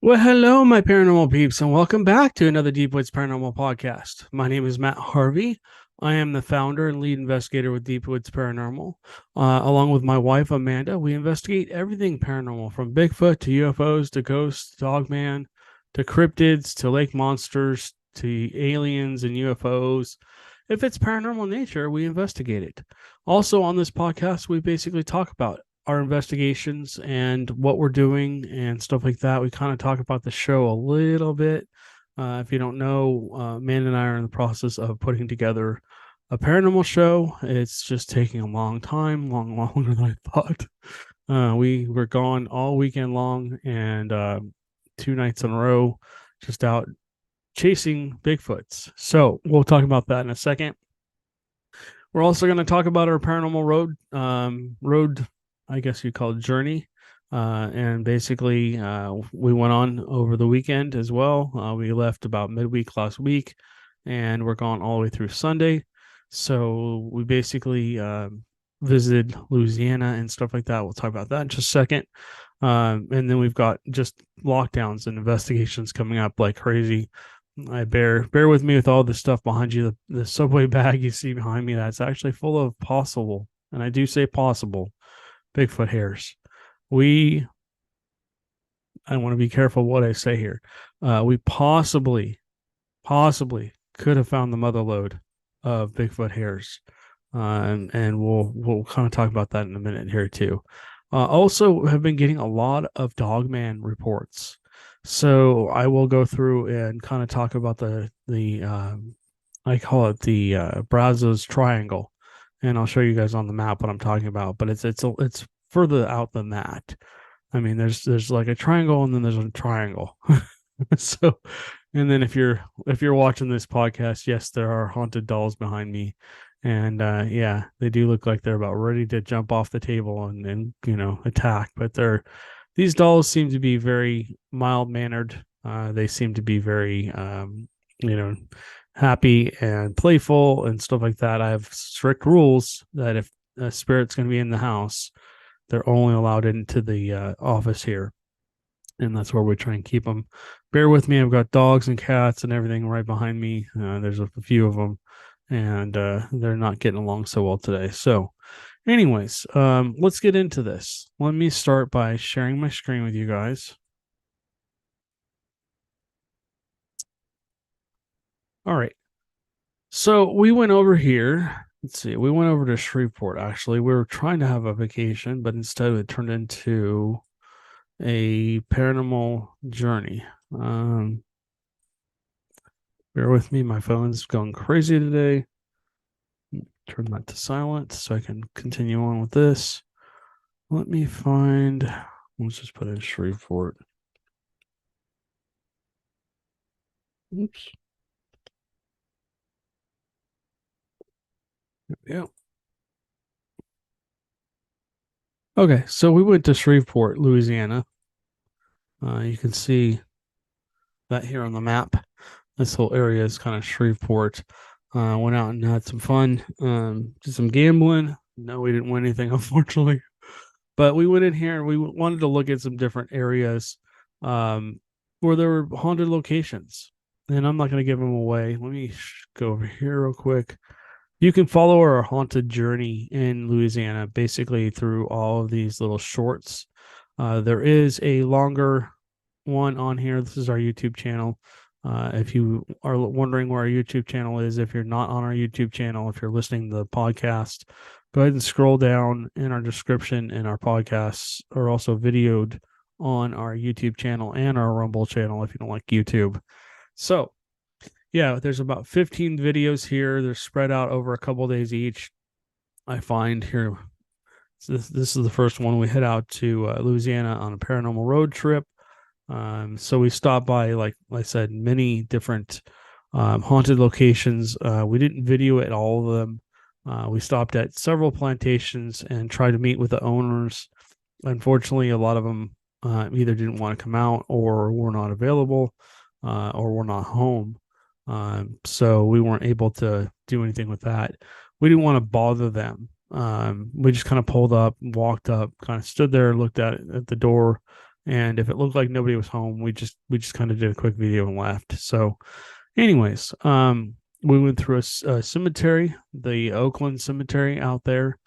Well, hello, my paranormal peeps, and welcome back to another Deep Woods Paranormal podcast. My name is Matt Harvey. I am the founder and lead investigator with Deep Woods Paranormal. Along with my wife, Amanda, we investigate everything paranormal from Bigfoot to UFOs to ghosts, dogman, to cryptids, to lake monsters, to aliens and UFOs. If it's paranormal nature, we investigate it. Also, on this podcast, we basically talk about our investigations and what we're doing and stuff like that. We kind of talk about the show a little bit. If you don't know, Man and I are in the process of putting together a paranormal show. It's just taking a long time, longer than I thought. We were gone all weekend long and 2 nights in a row, just out chasing Bigfoots. So we'll talk about that in a second. We're also going to talk about our paranormal road, I guess you call it journey. And basically, we went on over the weekend as well. We left about midweek last week, and we're gone all the way through Sunday. So we basically visited Louisiana and stuff like that. We'll talk about that in just a second. And then we've got just lockdowns and investigations coming up like crazy. I bear with me with all the stuff behind you. The subway bag you see behind me, that's actually full of possible, and I do say possible, Bigfoot hairs. I want to be careful what I say here. We possibly could have found the mother lode of Bigfoot hairs. And we'll kind of talk about that in a minute here too. Also have been getting a lot of dogman reports. So I will go through and kind of talk about the I call it the Brazos triangle, and I'll show you guys on the map what I'm talking about. But it's further out than that. I mean, there's like a triangle and then there's a triangle. So, and then if you're watching this podcast, yes, there are haunted dolls behind me, and yeah, they do look like they're about ready to jump off the table and attack. But these dolls seem to be very mild mannered. They seem to be very you know happy and playful and stuff like that. I have strict rules that if a spirit's going to be in the house, they're only allowed into the office here, and that's where we try and keep them. Bear with me. I've got dogs and cats and everything right behind me. There's a few of them, and they're not getting along so well today. So, anyways, let's get into this. Let me start by sharing my screen with you guys. All right. So we went over here. Let's see. We went over to Shreveport, actually. We were trying to have a vacation, but instead it turned into a paranormal journey. Bear with me. My phone's going crazy today. Turn that to silent so I can continue on with this. Let me find. Let's just put in Shreveport. Oops. Yeah. Okay, so we went to Shreveport, Louisiana. You can see that here on the map. This whole area is kind of Shreveport. Went out and had some fun. Did some gambling. No, we didn't win anything, unfortunately. But we went in here and we wanted to look at some different areas where there were haunted locations. And I'm not going to give them away. Let me go over here real quick. You can follow our haunted journey in Louisiana basically through all of these little shorts. There is a longer one on here. This is our YouTube channel. If you are wondering where our YouTube channel is, if you're not on our YouTube channel, if you're listening to the podcast, go ahead and scroll down in our description, and our podcasts are also videoed on our YouTube channel and our Rumble channel if you don't like YouTube. So, yeah, there's about 15 videos here. They're spread out over a couple days each. I find here, this is the first one. We head out to Louisiana on a paranormal road trip. So we stopped by, like I said, many different haunted locations. We didn't video at all of them. We stopped at several plantations and tried to meet with the owners. Unfortunately, a lot of them either didn't want to come out or were not available or were not home. So we weren't able to do anything with that. We didn't want to bother them. We just kind of pulled up, walked up, kind of stood there, looked at the door, And if it looked like nobody was home, we just kind of did a quick video and left. So, anyways, we went through a cemetery, the Oakland Cemetery out there.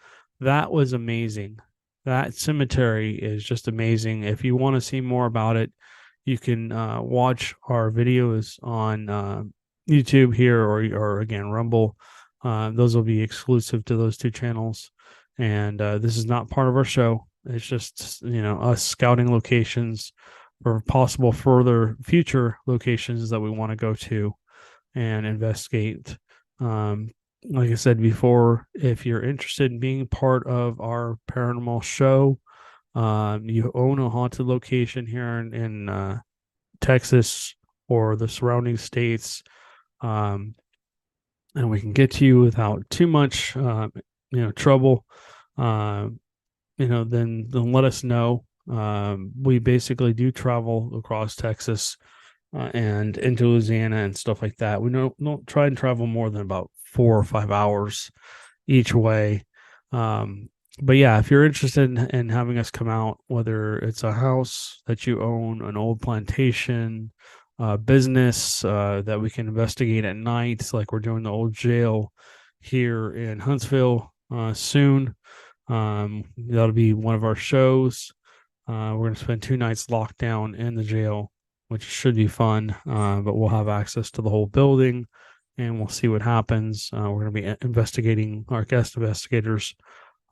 That was amazing. That cemetery is just amazing. If you want to see more about it, you can watch our videos on YouTube here, or again Rumble. Those will be exclusive to those two channels. And this is not part of our show. It's just us scouting locations for possible further future locations that we want to go to and investigate. Um, like I said before, if you're interested in being part of our paranormal show, you own a haunted location here in Texas or the surrounding states, um, and we can get to you without too much, trouble. Uh, then let us know. We basically do travel across Texas and into Louisiana and stuff like that. We don't try and travel more than about 4 or 5 hours each way. But yeah, if you're interested in having us come out, whether it's a house that you own, an old plantation, business that we can investigate at night, like we're doing the old jail here in Huntsville soon. That'll be one of our shows. We're going to spend 2 nights locked down in the jail, which should be fun. But we'll have access to the whole building and we'll see what happens. We're going to be investigating our guest investigators.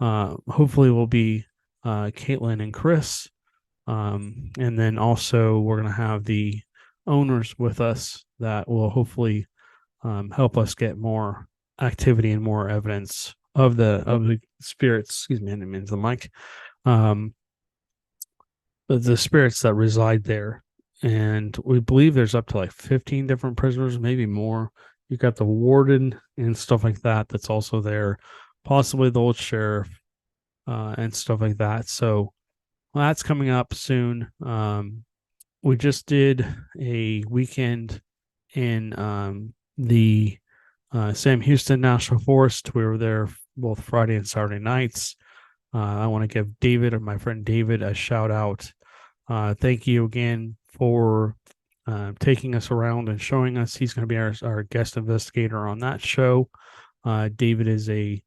Hopefully, will be Caitlin and Chris. And then also, we're going to have the owners with us that will hopefully help us get more activity and more evidence of the spirits. Excuse me, I didn't mean the mic. The spirits that reside there, and we believe there's up to like 15 different prisoners, maybe more. You got the warden and stuff like that. That's also there, possibly the old sheriff, and stuff like that. So that's coming up soon. We just did a weekend in the Sam Houston National Forest. We were there both Friday and Saturday nights. I want to give David, or my friend David, a shout out. Thank you again for taking us around and showing us. He's going to be our guest investigator on that show. David is a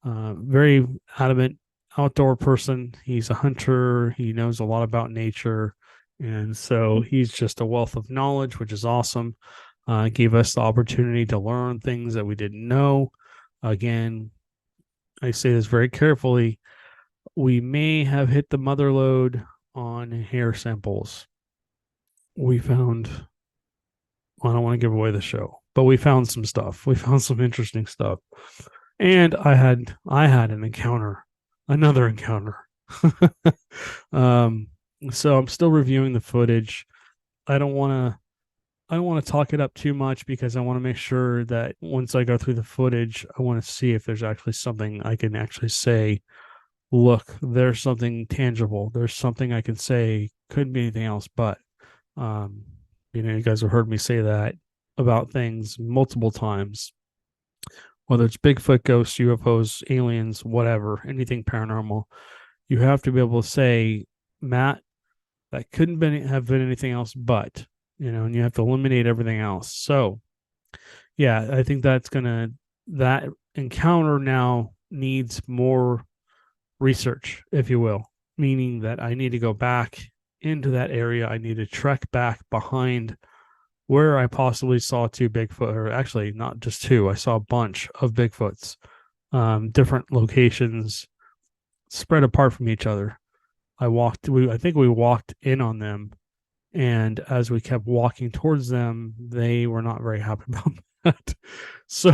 very adamant outdoor person. He's a hunter. He knows a lot about nature. And so he's just a wealth of knowledge, which is awesome. Gave us the opportunity to learn things that we didn't know. Again, I say this very carefully. We may have hit the mother lode on hair samples. We found, I don't want to give away the show, but we found some stuff. We found some interesting stuff. And I had an encounter, another encounter. So I'm still reviewing the footage. I don't want to talk it up too much because I want to make sure that once I go through the footage, I want to see if there's actually something I can actually say, look, there's something tangible. There's something I can say, couldn't be anything else, but you guys have heard me say that about things multiple times, whether it's Bigfoot, ghosts, UFOs, aliens, whatever, anything paranormal. You have to be able to say, Matt, that couldn't have been anything else but, and you have to eliminate everything else. So, yeah, I think that encounter now needs more research, if you will, meaning that I need to go back into that area. I need to trek back behind where I possibly saw two Bigfoot, or actually not just two. I saw a bunch of Bigfoots, different locations, spread apart from each other. I think we walked in on them, and as we kept walking towards them, they were not very happy about that. So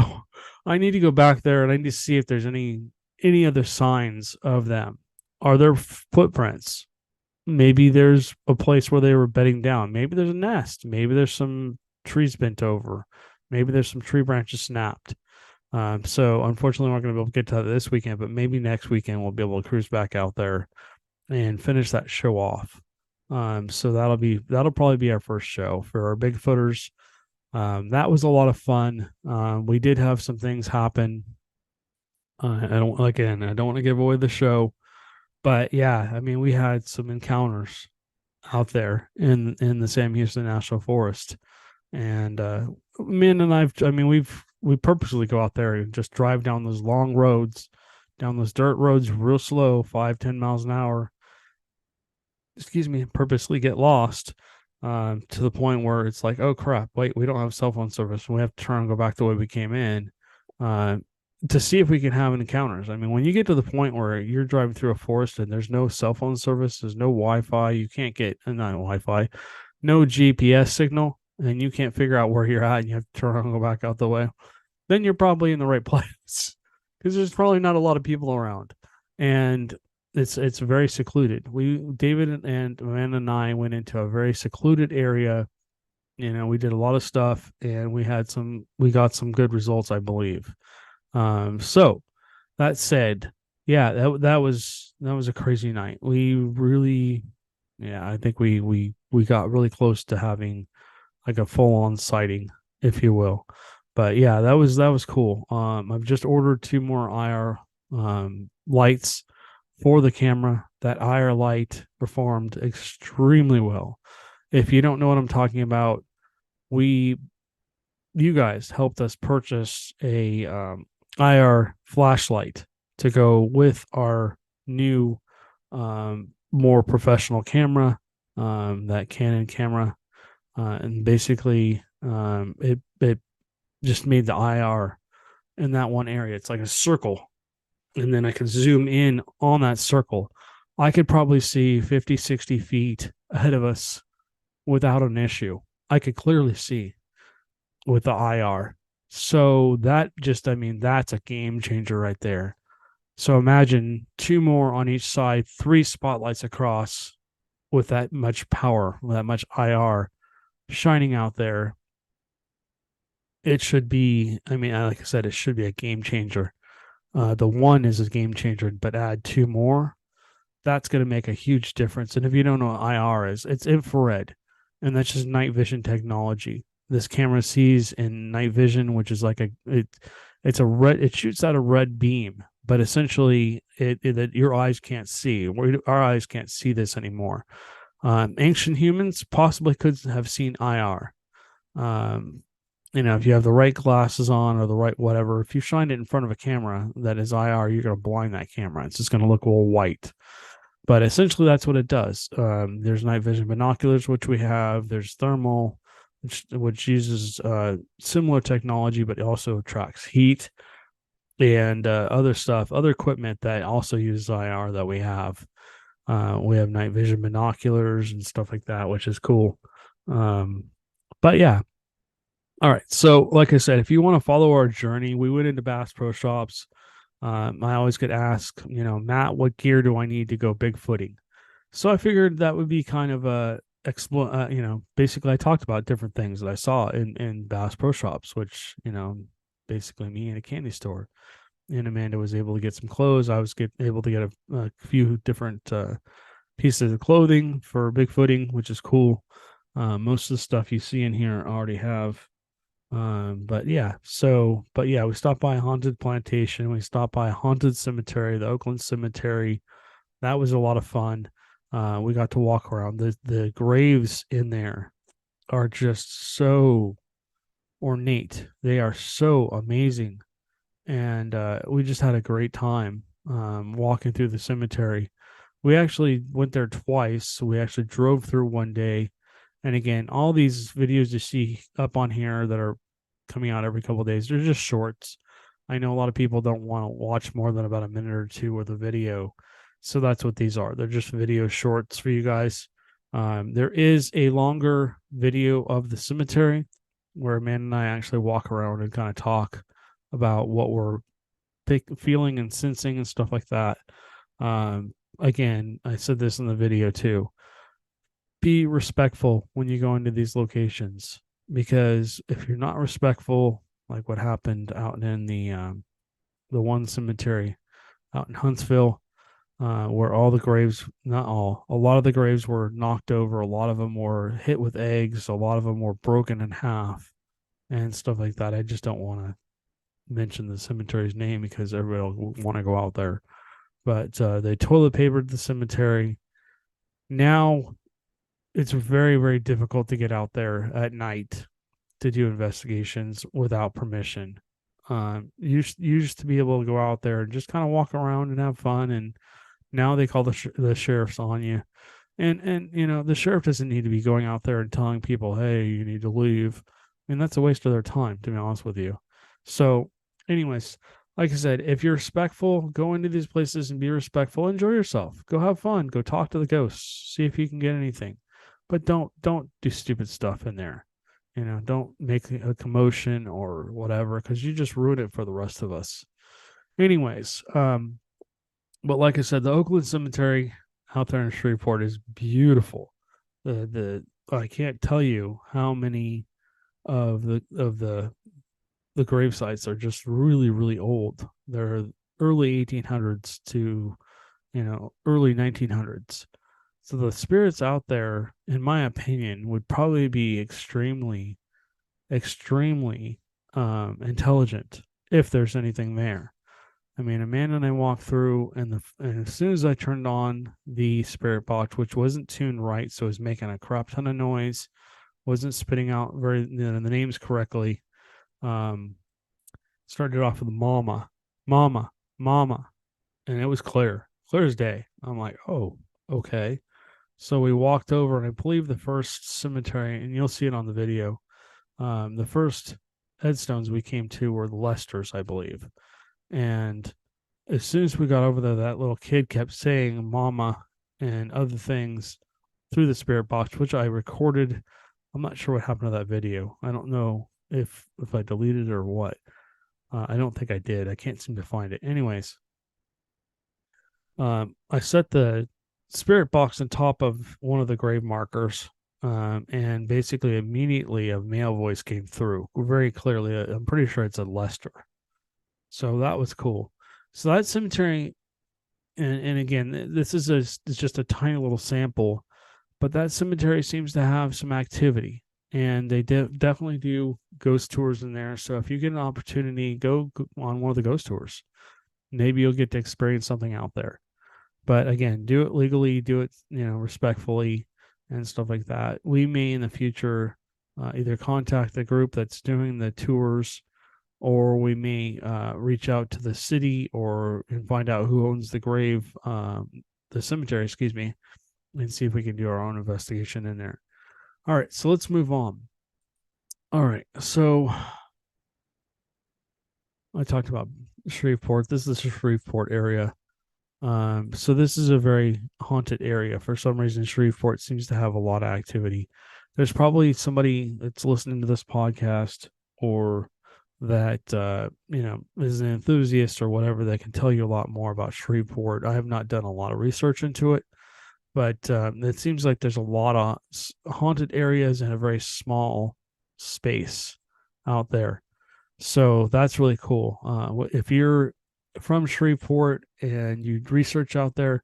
I need to go back there and I need to see if there's any other signs of them. Are there footprints? Maybe there's a place where they were bedding down. Maybe there's a nest. Maybe there's some trees bent over. Maybe there's some tree branches snapped. So unfortunately, we're not going to be able to get to that this weekend, but maybe next weekend we'll be able to cruise back out there and finish that show off. So that'll probably be our first show for our Bigfooters. That was a lot of fun. We did have some things happen. I don't want to give away the show, but yeah, I mean, we had some encounters, out there in the Sam Houston National Forest. And Min and I mean, we purposely go out there and just drive down those long roads, down those dirt roads real slow, 5-10 miles an hour. Excuse me, purposely get lost to the point where it's like, oh crap, wait, we don't have cell phone service. We have to turn and go back the way we came in uh, to see if we can have encounters. I mean, when you get to the point where you're driving through a forest and there's no cell phone service, there's no Wi-Fi, you can't get not Wi-Fi, no GPS signal, and you can't figure out where you're at, and you have to turn and go back out the way, then you're probably in the right place because there's probably not a lot of people around, and it's very secluded. David and Amanda and I went into a very secluded area. We did a lot of stuff, and we got some good results, I believe. So that said, yeah, that was a crazy night. We really, yeah, I think we got really close to having like a full on sighting, if you will. But yeah, that was cool. I've just ordered two more IR lights for the camera. That IR light performed extremely well. If you don't know what I'm talking about, we you guys helped us purchase a IR flashlight to go with our new more professional camera, that Canon camera, and basically it just made the IR in that one area. It's like a circle, and then I could zoom in on that circle. I could probably see 50, 60 feet ahead of us without an issue. I could clearly see with the IR. So I mean, that's a game changer right there. So imagine two more on each side, three spotlights across with that much power, with that much IR shining out there. It should be, I mean, like I said, it should be a game changer. The one is a game changer, but add two more, that's going to make a huge difference. And if you don't know what IR is, it's infrared, and that's just night vision technology. This camera sees in night vision, which is like it's a red. It shoots out a red beam, but essentially, that your eyes can't see. Our eyes can't see this anymore. Ancient humans possibly could have seen IR. Um, if you have the right glasses on or the right whatever, if you shine it in front of a camera that is IR, you're going to blind that camera. It's just going to look all white. But essentially, that's what it does. There's night vision binoculars, which we have. There's thermal, which uses similar technology, but also tracks heat and other stuff, other equipment that also uses IR that we have. We have night vision binoculars and stuff like that, which is cool. But yeah. All right. So, like I said, if you want to follow our journey, we went into Bass Pro Shops. I always get asked, Matt, what gear do I need to go bigfooting? So I figured that would be kind of basically I talked about different things that I saw in Bass Pro Shops, which, basically me in a candy store. And Amanda was able to get some clothes. I was able to get a few different pieces of clothing for bigfooting, which is cool. Most of the stuff you see in here I already have. But yeah, we stopped by a haunted plantation. We stopped by a haunted cemetery, the Oakland Cemetery. That was a lot of fun. We got to walk around. The graves in there are just so ornate. They are so amazing. And we just had a great time walking through the cemetery. We actually went there twice. So we actually drove through one day. And again, all these videos you see up on here that are coming out every couple of days, they're just shorts. I know a lot of people don't want to watch more than about a minute or two of the video. So that's what these are. They're just video shorts for you guys. There is a longer video of the cemetery where Amanda and I actually walk around and kind of talk about what we're feeling and sensing and stuff like that. Again, I said this in the video too. Be respectful when you go into these locations, because if you're not respectful, like what happened out in the one cemetery out in Huntsville, where all the graves, not all, a lot of the graves were knocked over, a lot of them were hit with eggs, a lot of them were broken in half and stuff like that. I just don't want to mention the cemetery's name because everybody will want to go out there. But they toilet papered the cemetery. Now it's very, very difficult to get out there at night to do investigations without permission. You used to be able to go out there and just kind of walk around and have fun, and now they call the sheriffs on you. And the sheriff doesn't need to be going out there and telling people, "Hey, you need to leave." I mean, that's a waste of their time, to be honest with you. So, anyways, like I said, if you're respectful, go into these places and be respectful. Enjoy yourself. Go have fun. Go talk to the ghosts. See if you can get anything, but don't do stupid stuff in there. Don't make a commotion or whatever, because you just ruin it for the rest of us. Anyways, but like I said, the Oakland Cemetery out there in Shreveport is beautiful. The I can't tell you how many of the grave sites are just really, really old. They're early 1800s to early 1900s. So the spirits out there, in my opinion, would probably be extremely, extremely intelligent if there's anything there. I mean, Amanda and I walked through, and as soon as I turned on the spirit box, which wasn't tuned right, so it was making a crap ton of noise, wasn't spitting out the names correctly. Um, Started off with mama, mama, mama, and it was clear as day. I'm like, oh, okay. So we walked over, and I believe the first cemetery, and you'll see it on the video. The first headstones we came to were the Lesters, I believe. And as soon as we got over there, that little kid kept saying mama and other things through the spirit box, which I recorded. I'm not sure what happened to that video. I don't know if I deleted it or what. I don't think I did. I can't seem to find it. Anyways, I set the spirit box on top of one of the grave markers, and basically immediately a male voice came through very clearly. I'm pretty sure it's a Lester. So that was cool. So that cemetery, and again, this is it's just a tiny little sample, but that cemetery seems to have some activity, and they definitely do ghost tours in there. So if you get an opportunity, go on one of the ghost tours. Maybe you'll get to experience something out there. But again, do it legally, do it respectfully, and stuff like that. We may in the future either contact the group that's doing the tours, or we may reach out to the city and find out who owns the cemetery, excuse me, and see if we can do our own investigation in there. All right, so let's move on. All right, so I talked about Shreveport. This is the Shreveport area. So this is a very haunted area. For some reason, Shreveport seems to have a lot of activity. There's probably somebody that's listening to this podcast, or that is an enthusiast or whatever, that can tell you a lot more about Shreveport. I have not done a lot of research into it, but it seems like there's a lot of haunted areas in a very small space out there. So that's really cool. If you're from Shreveport and you research out there,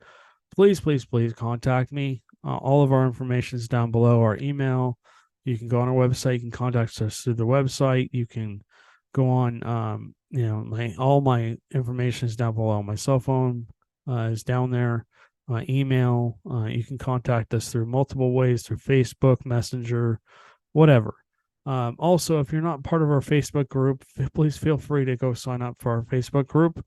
please, please, please contact me. All of our information is down below. Our email. You can go on our website. You can contact us through the website. You can go on. All my information is down below. My cell phone is down there. My email. You can contact us through multiple ways, through Facebook, Messenger, whatever. Also, if you're not part of our Facebook group, please feel free to go sign up for our Facebook group.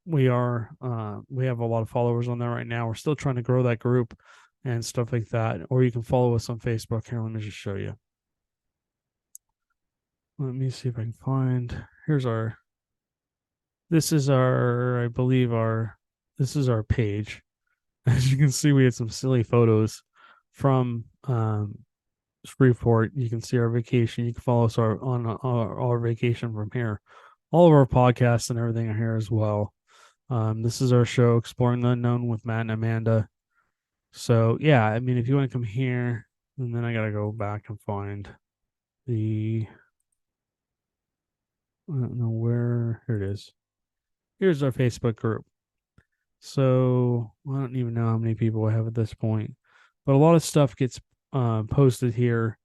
We have a lot of followers on there right now. We're still trying to grow that group and stuff like that. Or you can follow us on Facebook. Here, let me just show you. Let me see if I can find. This is our page. As you can see, we had some silly photos from Shreveport. You can see our vacation. You can follow us on our vacation from here. All of our podcasts and everything are here as well. This is our show, Exploring the Unknown with Matt and Amanda. So yeah, I mean, if you want to come here, and then I gotta go back and find I don't know where. Here it is. Here's our Facebook group. So I don't even know how many people I have at this point, but a lot of stuff gets posted here.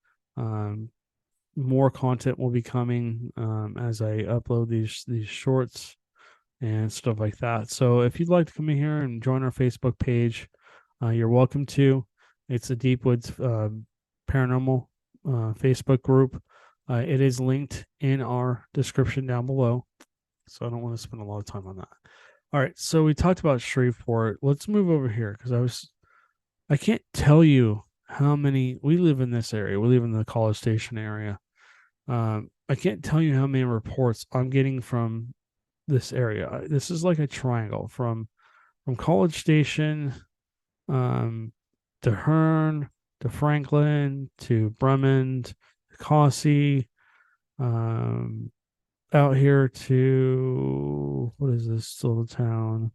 More content will be coming as I upload these shorts and stuff like that. So if you'd like to come in here and join our Facebook page, you're welcome to. It's a Deep Woods Paranormal Facebook group. It is linked in our description down below, so I don't want to spend a lot of time on that. All right, so we talked about Shreveport. Let's move over here because I can't tell you how many we live in this area. We live in the College Station area. I can't tell you how many reports I'm getting from this area. This is like a triangle from College Station, um, to Hearn, to Franklin, to Bremen, to Cossey, um, out here to what is this little town?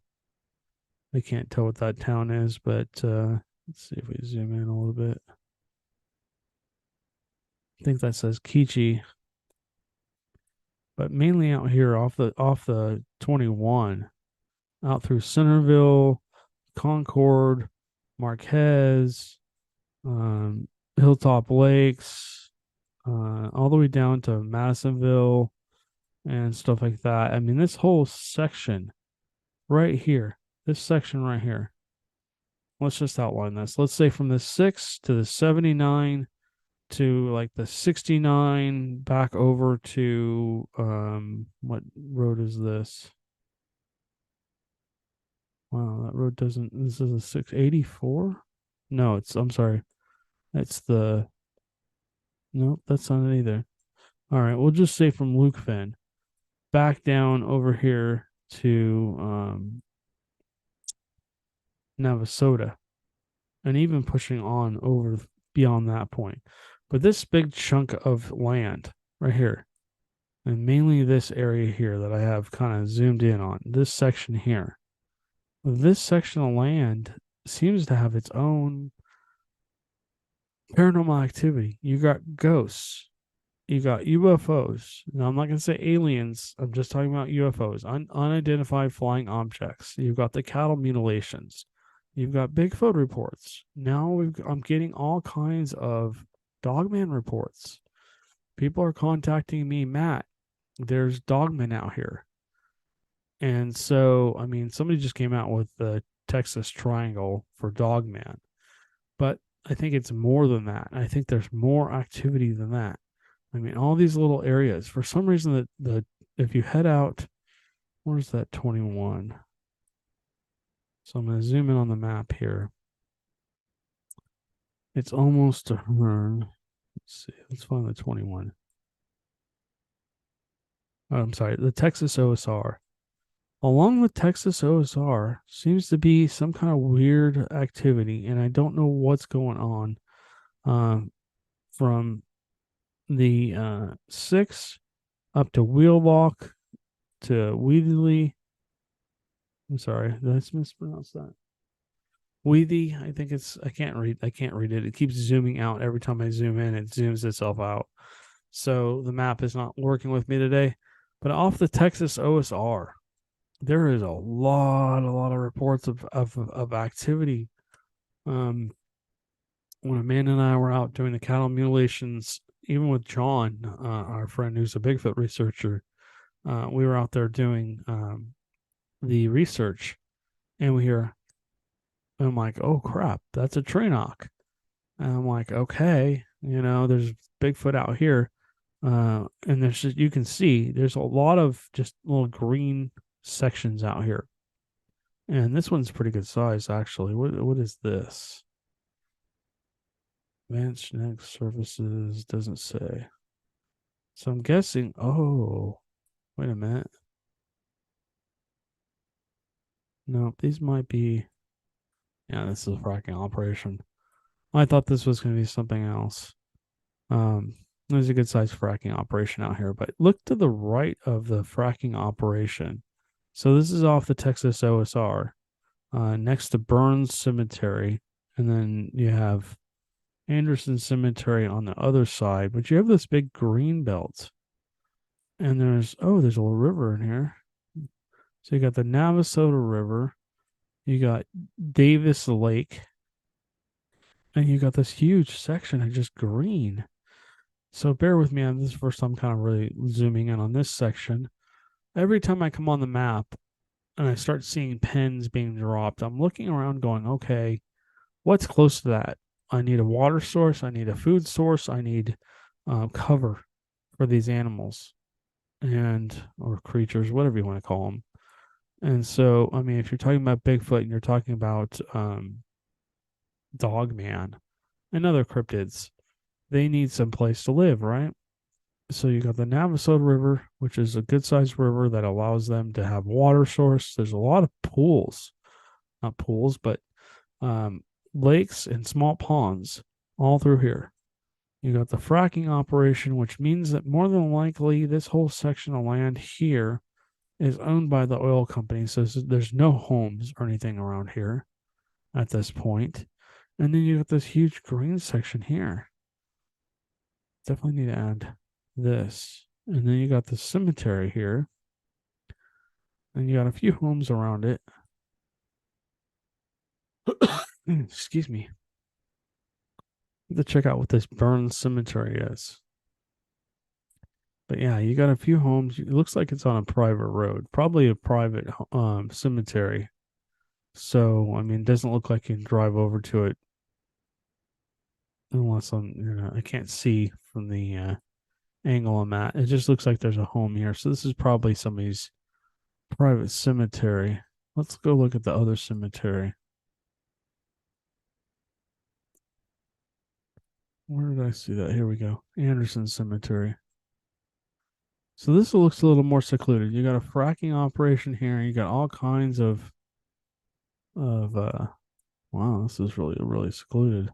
I can't tell what that town is, but let's see if we zoom in a little bit. I think that says Kichi, but mainly out here off the 21, out through Centerville, Concord, Marquez, um, Hilltop Lakes, all the way down to Madisonville and stuff like that. I mean, this whole section right here, this section right here. Let's just outline this. Let's say from the 6 to the 79 to like the 69 back over to what road is this? Wow, that road doesn't, this is a 684? No, I'm sorry. It's the, nope, that's not it either. All right, we'll just say from Luke Finn back down over here to Navasota, and even pushing on over beyond that point. But this big chunk of land right here, and mainly this area here that I have kind of zoomed in on, this section here, this section of land seems to have its own paranormal activity. You got ghosts, you got UFOs. Now, I'm not going to say aliens. I'm just talking about UFOs, unidentified flying objects. You've got the cattle mutilations. You've got Bigfoot reports. Now I'm getting all kinds of dogman reports. People are contacting me, Matt. There's dogmen out here. And so, I mean, somebody just came out with the Texas Triangle for dogman. But I think it's more than that. I think there's more activity than that. I mean, all these little areas. For some reason, the if you head out, where's that 21? So I'm going to zoom in on the map here. It's almost to Hearn. Let's see. Let's find the 21. Oh, I'm sorry. The Texas OSR. Along the Texas OSR seems to be some kind of weird activity, and I don't know what's going on. From the 6 up to Wheelock to Wheatley. I'm sorry, did I mispronounce that? Weedy, I think I can't read it. It keeps zooming out every time I zoom in, it zooms itself out. So the map is not working with me today. But off the Texas OSR, there is a lot of reports of activity. When Amanda and I were out doing the cattle mutilations, even with John, our friend who's a Bigfoot researcher, we were out there doing the research, and I'm like, oh crap, that's a tree knock. And I'm like, okay, there's Bigfoot out here. And there's just, you can see there's a lot of just little green sections out here. And this one's pretty good size, actually. What is this? Advanced Genetic Services doesn't say. So I'm guessing, oh, wait a minute. No, these might be, yeah, this is a fracking operation. I thought this was going to be something else. There's a good sized fracking operation out here, but look to the right of the fracking operation. So this is off the Texas OSR, next to Burns Cemetery, and then you have Anderson Cemetery on the other side, but you have this big green belt. And there's a little river in here. So you got the Navasota River, you got Davis Lake, and you got this huge section of just green. So bear with me on this first. I'm kind of really zooming in on this section. Every time I come on the map and I start seeing pins being dropped, I'm looking around going, okay, what's close to that? need a water source, I need a food source, I need cover for these animals and or creatures, whatever you want to call them. And so, I mean, if you're talking about Bigfoot and you're talking about Dogman and other cryptids, they need some place to live, right? So you got the Navasota River, which is a good sized river that allows them to have water source. There's a lot of pools, not pools, but um, lakes and small ponds all through here. You got the fracking operation, which means that more than likely this whole section of land here is owned by the oil company. So there's no homes or anything around here at this point. And then you got this huge green section here. Definitely need to add this. And then you got the cemetery here. And you got a few homes around it. Excuse me. To check out what this burned cemetery is. But yeah, you got a few homes. It looks like it's on a private road, probably a private cemetery. So, I mean, it doesn't look like you can drive over to it unless I can't see from the angle I'm at. It just looks like there's a home here. So this is probably somebody's private cemetery. Let's go look at the other cemetery. Where did I see that? Here we go. Anderson Cemetery. So this looks a little more secluded. You got a fracking operation here. You got all kinds of wow, this is really secluded.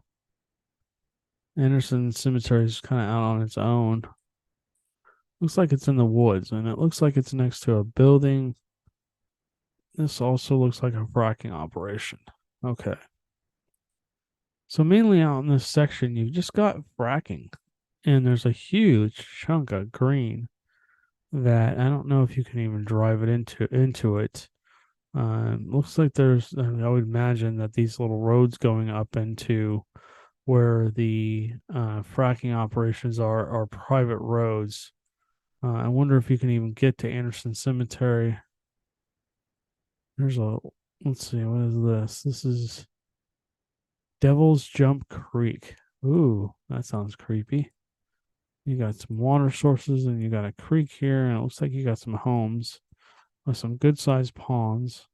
Anderson Cemetery is kind of out on its own. Looks like it's in the woods, and it looks like it's next to a building. This also looks like a fracking operation. Okay. So mainly out in this section, you've just got fracking, and there's a huge chunk of green that I don't know if you can even drive it into it. Looks like I would imagine that these little roads going up into where the fracking operations are private roads. I wonder if you can even get to Anderson Cemetery. Let's see, what is this? This is Devil's Jump Creek. Ooh, that sounds creepy. You got some water sources and you got a creek here, and it looks like you got some homes with some good sized ponds.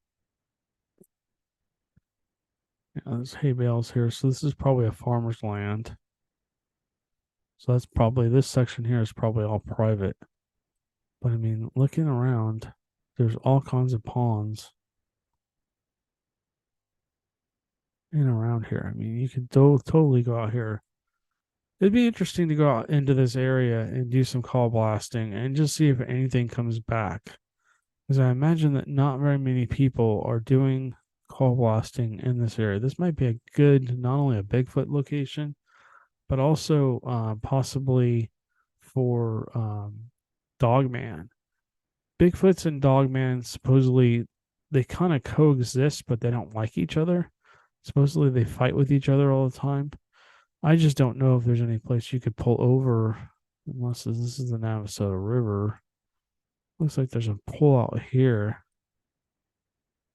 Yeah, there's hay bales here, so this is probably a farmer's land. So that's probably this section here is probably all private. But I mean, looking around, there's all kinds of ponds in around here. I mean, you could totally go out here. It'd be interesting to go out into this area and do some call blasting and just see if anything comes back. Because I imagine that not very many people are doing call blasting in this area. This might be a good, not only a Bigfoot location, but also possibly for Dogman. Bigfoots and Dogman supposedly they kind of coexist, but they don't like each other. Supposedly they fight with each other all the time. I just don't know if there's any place you could pull over, unless this is the Navasota River. Looks like there's a pull out here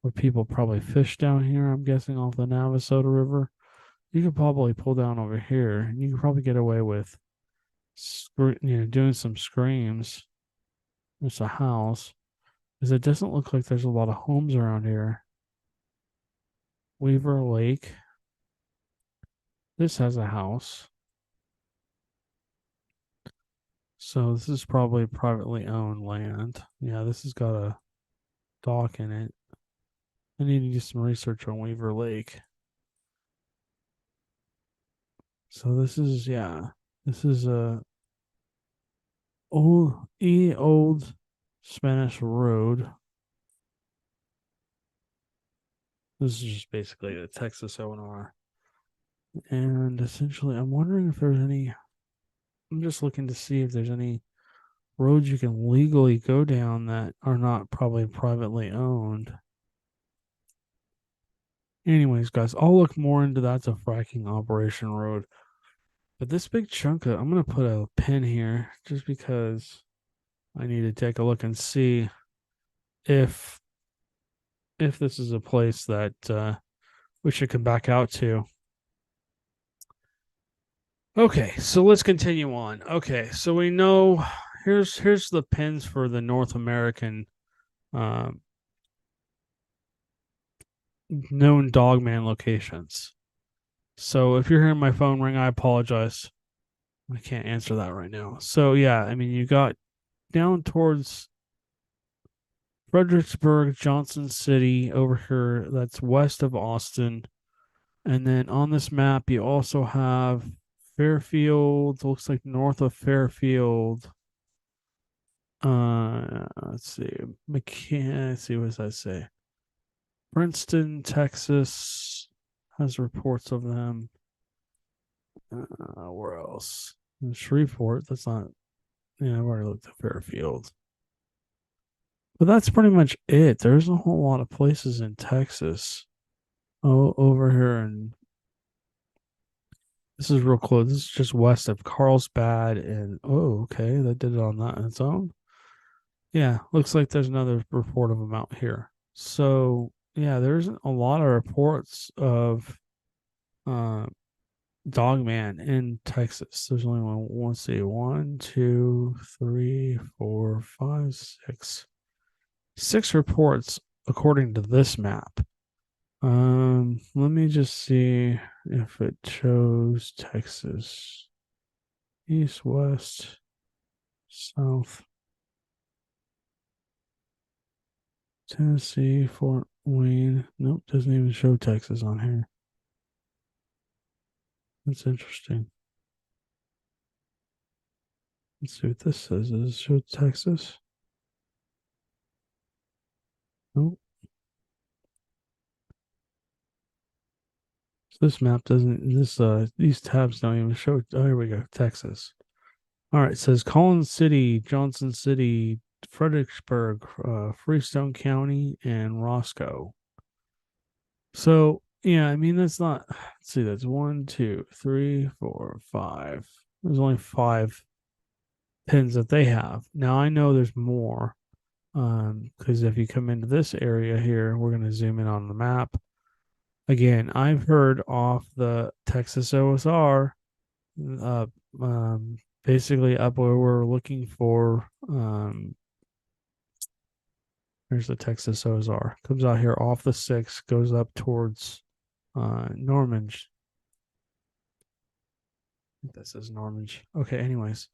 where people probably fish down here. I'm guessing off the Navasota River. You could probably pull down over here, and you could probably get away with, doing some screams. There's a house, because it doesn't look like there's a lot of homes around here. Weaver Lake. This has a house. So this is probably privately owned land. Yeah, this has got a dock in it. I need to do some research on Weaver Lake. So this is a old Spanish road. This is just basically the Texas O&R. And essentially, I'm wondering if there's any. I'm just looking to see if there's any roads you can legally go down that are not probably privately owned. Anyways, guys, I'll look more into that. It's a fracking operation road. But this big chunk of, I'm going to put a pin here just because I need to take a look and see if this is a place that we should come back out to. Okay, so let's continue on. Okay, so we know here's the pins for the North American um, known dogman locations. So if you're hearing my phone ring, I apologize. I can't answer that right now. So yeah, I mean you got down towards Fredericksburg, Johnson City over here. That's west of Austin. And then on this map, you also have Fairfield. Looks like north of Fairfield. Let's see. Let's see, what does that say? Princeton, Texas has reports of them. Where else? Shreveport. That's not. Yeah, I've already looked at Fairfield. But that's pretty much it. There's a whole lot of places in Texas. Oh, over here, and this is real close. This is just west of Carlsbad, and oh, okay, that did it on that on its own. Yeah, looks like there's another report of them out here. So yeah, there's a lot of reports of uh, Dogman in Texas. There's only one. Let's see, one, two, three, four, five, six reports according to this map. Let me just see if it shows Texas. East, west, south, Tennessee, Fort Wayne. Nope, doesn't even show Texas on here. That's interesting. Let's see what this says. Does it show Texas? Nope. So this map doesn't. These tabs don't even show. Oh, here we go. Texas. All right. It says Collins City, Johnson City, Fredericksburg, Freestone County, and Roscoe. So yeah, I mean that's not. Let's see, that's one, two, three, four, five. There's only five pins that they have. Now I know there's more. Because if you come into this area here, we're gonna zoom in on the map. Again, I've heard off the Texas OSR, uh, basically up where we're looking for. Here's the Texas OSR. Comes out here off the six, goes up towards Normandy. I think that says Normandy. Okay, anyways.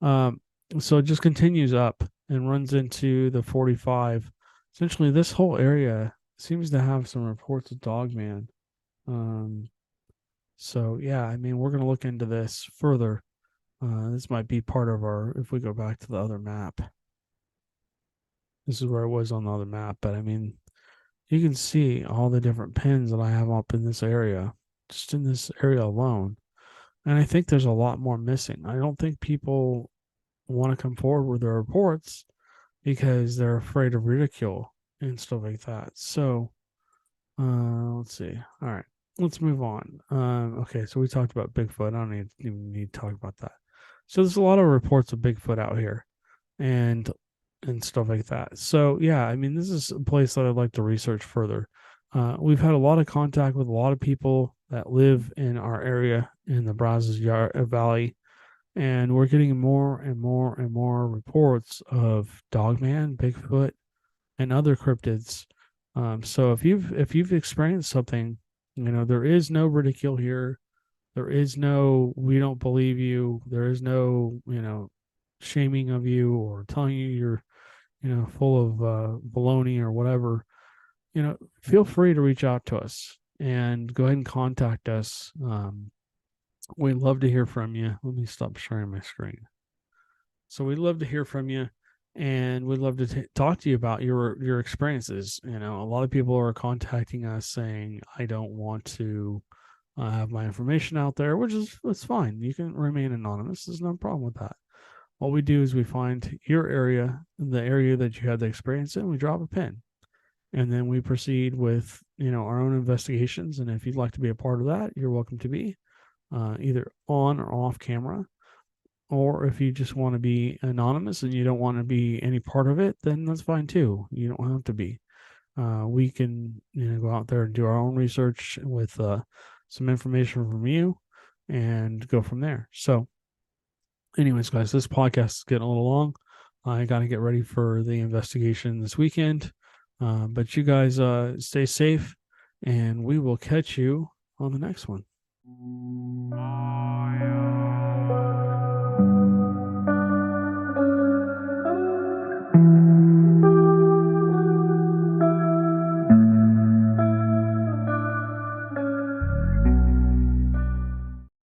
Um, so it just continues up and runs into the 45. Essentially, this whole area seems to have some reports of Dogman. Um, so yeah, I mean, we're gonna look into this further. This might be part of our. If we go back to the other map, this is where it was on the other map. But I mean, you can see all the different pins that I have up in this area, just in this area alone. And I think there's a lot more missing. I don't think people want to come forward with their reports because they're afraid of ridicule and stuff like that. So, let's see. All right, let's move on. Okay, so we talked about Bigfoot. I don't even need to talk about that. So there's a lot of reports of Bigfoot out here, and stuff like that. So yeah, I mean, this is a place that I'd like to research further. We've had a lot of contact with a lot of people that live in our area in the Brazos Valley, and we're getting more and more and more reports of Dogman, Bigfoot, and other cryptids. So if you've experienced something, there is no ridicule here. There is no we don't believe you. There is no shaming of you or telling you you're full of baloney or whatever. Feel free to reach out to us and go ahead and contact us. We'd love to hear from you. Let me stop sharing my screen. So we'd love to hear from you, and we'd love to talk to you about your experiences. A lot of people are contacting us saying, "I don't want to have my information out there," which is that's fine. You can remain anonymous. There's no problem with that. What we do is we find your area, the area that you had the experience in, we drop a pin, and then we proceed with our own investigations. And if you'd like to be a part of that, you're welcome to be either on or off camera. Or if you just want to be anonymous and you don't want to be any part of it, then that's fine too. You don't have to be. We can go out there and do our own research with some information from you, and go from there. So, anyways, guys, this podcast is getting a little long. I got to get ready for the investigation this weekend. But you guys stay safe, and we will catch you on the next one.